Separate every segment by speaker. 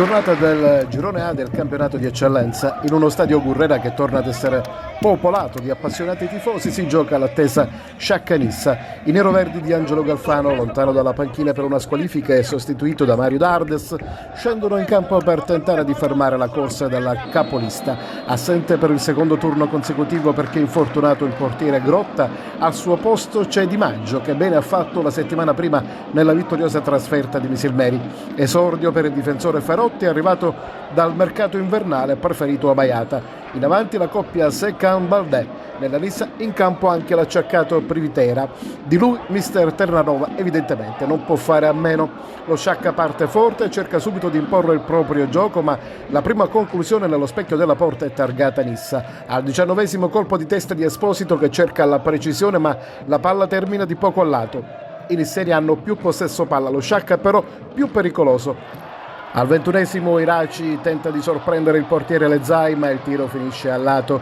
Speaker 1: Giornata del girone A del campionato di eccellenza. In uno stadio Gurrera che torna ad essere popolato di appassionati tifosi si gioca l'attesa Sciacca-Nissa. I neroverdi di Angelo Galfano, lontano dalla panchina per una squalifica e sostituito da Mario Dardes, scendono in campo per tentare di fermare la corsa della capolista. Assente per il secondo turno consecutivo perché infortunato il portiere Grotta, al suo posto c'è Di Maggio che bene ha fatto la settimana prima nella vittoriosa trasferta di Misilmeri. Esordio per il difensore Ferotti, arrivato dal mercato invernale, preferito a Baiata. In avanti la coppia Secan-Baldè, nella Nissa in campo anche l'acciaccato Privitera. Di lui mister Terranova evidentemente non può fare a meno. Lo Sciacca parte forte e cerca subito di imporre il proprio gioco, ma la prima conclusione nello specchio della porta è targata Nissa. Al 19° colpo di testa di Esposito che cerca la precisione, ma la palla termina di poco a lato. I nisseri hanno più possesso palla, lo Sciacca però più pericoloso. Al 21° Iraci tenta di sorprendere il portiere Lezai, ma il tiro finisce a lato.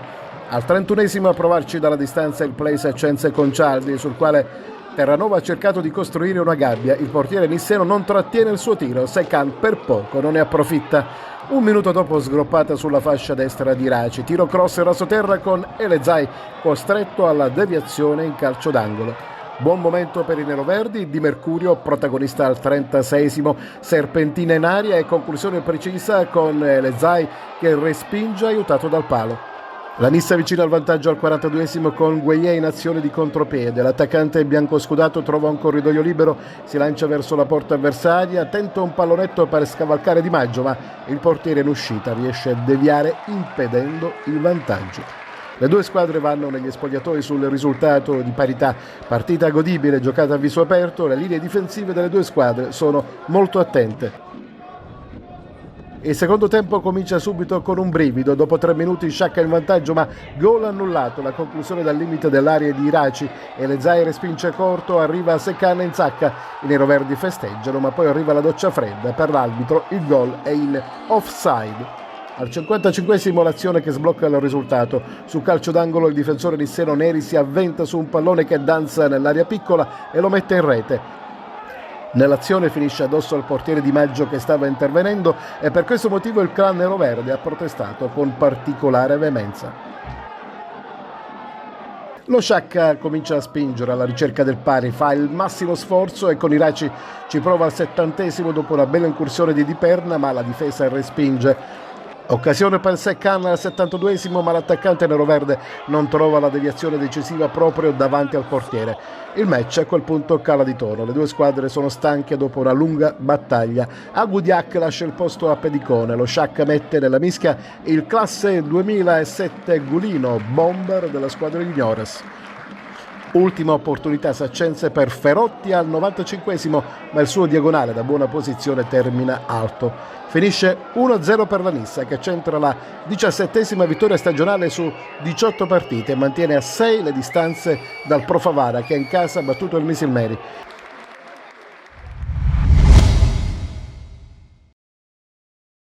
Speaker 1: Al 31° a provarci dalla distanza il play Saccenze Concialdi, sul quale Terranova ha cercato di costruire una gabbia. Il portiere nisseno non trattiene il suo tiro, Secan per poco non ne approfitta. Un minuto dopo sgroppata sulla fascia destra di Iraci, tiro cross e rasoterra con Elezai costretto alla deviazione in calcio d'angolo. Buon momento per i neroverdi, Di Mercurio protagonista al 36°, serpentina in aria e conclusione precisa con Lezai che respinge aiutato dal palo. La Nissa vicina al vantaggio al 42° con Gueye in azione di contropiede. L'attaccante biancoscudato trova un corridoio libero, si lancia verso la porta avversaria, tenta un pallonetto per scavalcare Di Maggio, ma il portiere in uscita riesce a deviare impedendo il vantaggio. Le due squadre vanno negli spogliatoi sul risultato di parità. Partita godibile, giocata a viso aperto, le linee difensive delle due squadre sono molto attente. Il secondo tempo comincia subito con un brivido. Dopo 3 minuti Sciacca in vantaggio, ma gol annullato. La conclusione dal limite dell'area di Iraci e Lezai respinge corto, arriva Secan in zacca. I neroverdi festeggiano, ma poi arriva la doccia fredda. Per l'arbitro il gol è in offside. Al 55° l'azione che sblocca il risultato. Su calcio d'angolo il difensore nisseno Neri si avventa su un pallone che danza nell'area piccola e lo mette in rete. Nell'azione finisce addosso al portiere Di Maggio che stava intervenendo e per questo motivo il clan neroverde ha protestato con particolare veemenza. Lo Sciacca comincia a spingere alla ricerca del pari, fa il massimo sforzo e con Iraci ci prova al 70° dopo una bella incursione di Di Perna, ma la difesa respinge. Occasione per Secan al 72°, ma l'attaccante neroverde non trova la deviazione decisiva proprio davanti al portiere. Il match a quel punto cala di tono, le due squadre sono stanche dopo una lunga battaglia. Agudiac lascia il posto a Pedicone, lo Sciacca mette nella mischia il classe 2007 Gulino, bomber della squadra Ignores. Ultima opportunità saccense per Ferotti al 95°, ma il suo diagonale da buona posizione termina alto. Finisce 1-0 per la Nissa che centra la 17ª vittoria stagionale su 18 partite e mantiene a 6 le distanze dal Pro Favara che in casa ha battuto il Misilmeri.